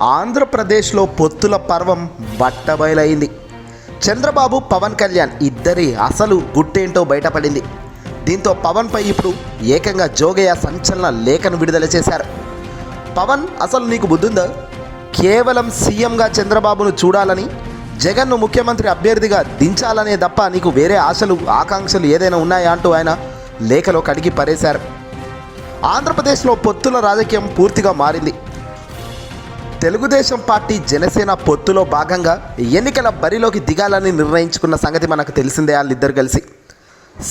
ఆంధ్రప్రదేశ్లో పొత్తుల పర్వం బట్టబయలైంది. చంద్రబాబు, పవన్ కళ్యాణ్ ఇద్దరి అసలు గుట్టేంటో బయటపడింది. దీంతో పవన్పై ఇప్పుడు ఏకంగా జోగయ్య సంచలన లేఖను విడుదల చేశారు. పవన్, అసలు నీకు బుద్ధుందా? కేవలం సీఎంగా చంద్రబాబును చూడాలని, జగన్ను ముఖ్యమంత్రి అభ్యర్థిగా దించాలనే తప్ప నీకు వేరే ఆశలు, ఆకాంక్షలు ఏదైనా ఉన్నాయా అంటూ ఆయన లేఖలో కడిగి పరేశారు. ఆంధ్రప్రదేశ్లో పొత్తుల రాజకీయం పూర్తిగా మారింది. తెలుగుదేశం పార్టీ, జనసేన పొత్తులో భాగంగా ఎన్నికల బరిలోకి దిగాలని నిర్ణయించుకున్న సంగతి మనకు తెలిసిందే. వాళ్ళిద్దరు కలిసి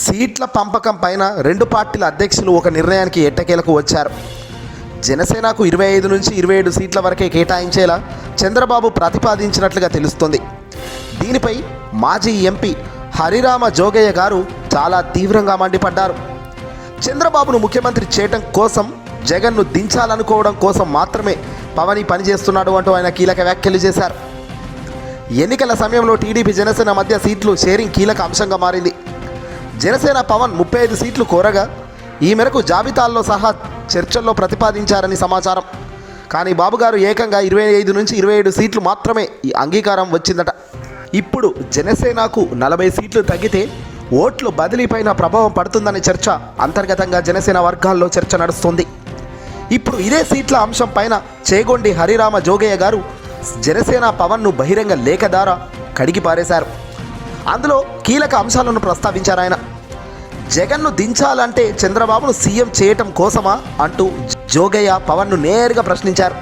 సీట్ల పంపకం పైన రెండు పార్టీల అధ్యక్షులు ఒక నిర్ణయానికి ఎట్టకేలకు వచ్చారు. జనసేనకు 25 నుంచి 27 సీట్ల వరకే కేటాయించేలా చంద్రబాబు ప్రతిపాదించినట్లుగా తెలుస్తోంది. దీనిపై మాజీ ఎంపీ హరిరామ జోగయ్య గారు చాలా తీవ్రంగా మండిపడ్డారు. చంద్రబాబును ముఖ్యమంత్రి చేయటం కోసం, జగన్ను దించాలనుకోవడం కోసం మాత్రమే పవన్ పనిచేస్తున్నాడు అంటూ ఆయన కీలక వ్యాఖ్యలు చేశారు. ఎన్నికల సమయంలో టీడీపీ, జనసేన మధ్య సీట్లు షేరింగ్ కీలక అంశంగా మారింది. జనసేన పవన్ 35 సీట్లు కోరగా ఈ మేరకు జాబితాల్లో సహా చర్చల్లో ప్రతిపాదించారని సమాచారం. కానీ బాబుగారు ఏకంగా 25 నుంచి 27 సీట్లు మాత్రమే ఈ అంగీకారం వచ్చిందట. ఇప్పుడు జనసేనకు 40 సీట్లు తగ్గితే ఓట్లు బదిలీపైన ప్రభావం పడుతుందనే చర్చ అంతర్గతంగా జనసేన వర్గాల్లో చర్చ నడుస్తుంది. ఇప్పుడు ఇదే సీట్ల అంశం పైన చేగొండి హరిరామ జోగయ్య గారు జనసేన పవన్ను బహిరంగ లేఖ ద్వారా కడిగి పారేశారు. అందులో కీలక అంశాలను ప్రస్తావించారు ఆయన. జగన్ను దించాలంటే చంద్రబాబును సీఎం చేయటం కోసమా అంటూ జోగయ్య పవన్ను నేరుగా ప్రశ్నించారు.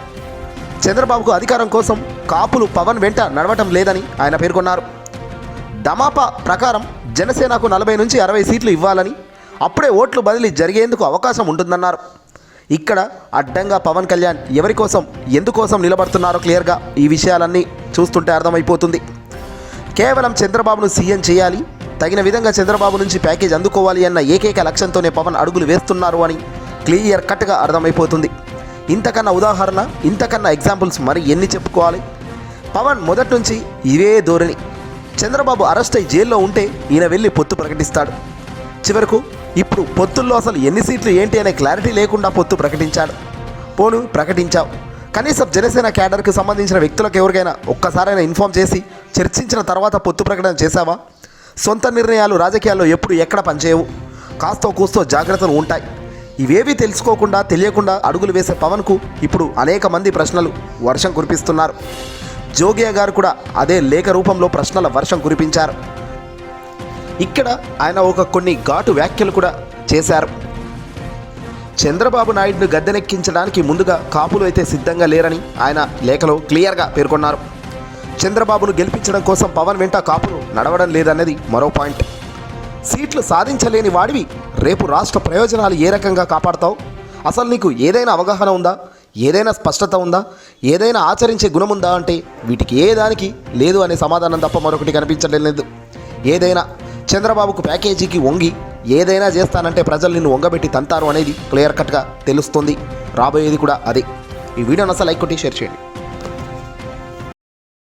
చంద్రబాబుకు అధికారం కోసం కాపులు పవన్ వెంట నడవటం లేదని ఆయన పేర్కొన్నారు. దమాపా ప్రకారం జనసేనకు 40 నుంచి 60 సీట్లు ఇవ్వాలని, అప్పుడే ఓట్లు బదిలీ జరిగేందుకు అవకాశం ఉంటుందన్నారు. ఇక్కడ అడ్డంగా పవన్ కళ్యాణ్ ఎవరి కోసం, ఎందుకోసం నిలబడుతున్నారో క్లియర్గా ఈ విషయాలన్నీ చూస్తుంటే అర్థమైపోతుంది. కేవలం చంద్రబాబును సీఎం చేయాలి, తగిన విధంగా చంద్రబాబు నుంచి ప్యాకేజ్ అందుకోవాలి అన్న ఏకైక లక్ష్యంతోనే పవన్ అడుగులు వేస్తున్నారు అని క్లియర్ కట్గా అర్థమైపోతుంది. ఇంతకన్నా ఉదాహరణ, ఇంతకన్నా ఎగ్జాంపుల్స్ మరి ఎన్ని చెప్పుకోవాలి? పవన్ మొదటి నుంచి ఇవే ధోరణి. చంద్రబాబు అరెస్ట్ అయి జైల్లో ఉంటే ఈయన వెళ్ళి పొత్తు ప్రకటిస్తాడు. చివరకు ఇప్పుడు పొత్తుల్లో అసలు ఎన్ని సీట్లు ఏంటి అనే క్లారిటీ లేకుండా పొత్తు ప్రకటించాడు. పోను ప్రకటించావు, కనీసం జనసేన క్యాడర్కి సంబంధించిన వ్యక్తులకు ఎవరికైనా ఒక్కసారైనా ఇన్ఫామ్ చేసి చర్చించిన తర్వాత పొత్తు ప్రకటన చేశావా? సొంత నిర్ణయాలు రాజకీయాల్లో ఎప్పుడు ఎక్కడ పనిచేయవు, కాస్తో కూస్తో జాగ్రత్తలు ఉంటాయి. ఇవేవీ తెలుసుకోకుండా, తెలియకుండా అడుగులు వేసే పవన్కు ఇప్పుడు అనేక మంది ప్రశ్నలు వర్షం కురిపిస్తున్నారు. జోగయ్య గారు కూడా అదే లేఖ రూపంలో ప్రశ్నల వర్షం కురిపించారు. ఇక్కడ ఆయన కొన్ని ఘాటు వ్యాఖ్యలు కూడా చేశారు. చంద్రబాబు నాయుడును గద్దెనెక్కించడానికి ముందుగా కాపులు అయితే సిద్ధంగా లేరని ఆయన లేఖలో క్లియర్గా పేర్కొన్నారు. చంద్రబాబును గెలిపించడం కోసం పవన్ వెంట కాపులు నడవడం లేదన్నది మరో పాయింట్. సీట్లు సాధించలేని వాడివి రేపు రాష్ట్ర ప్రయోజనాలు ఏ రకంగా కాపాడతావు? అసలు నీకు ఏదైనా అవగాహన ఉందా? ఏదైనా స్పష్టత ఉందా? ఏదైనా ఆచరించే గుణం ఉందా అంటే వీటికి ఏ దానికి లేదు అనే సమాధానం తప్ప మరొకటి కనిపించలేదు. ఏదైనా చంద్రబాబుకు ప్యాకేజీకి వంగి ఏదైనా చేస్తానంటే ప్రజలు నిన్ను వంగబెట్టి తంతారు అనేది క్లియర్ కట్గా తెలుస్తుంది. రాబోయేది కూడా అదే. ఈ వీడియోని అసలు లైక్ కొట్టి షేర్ చేయండి.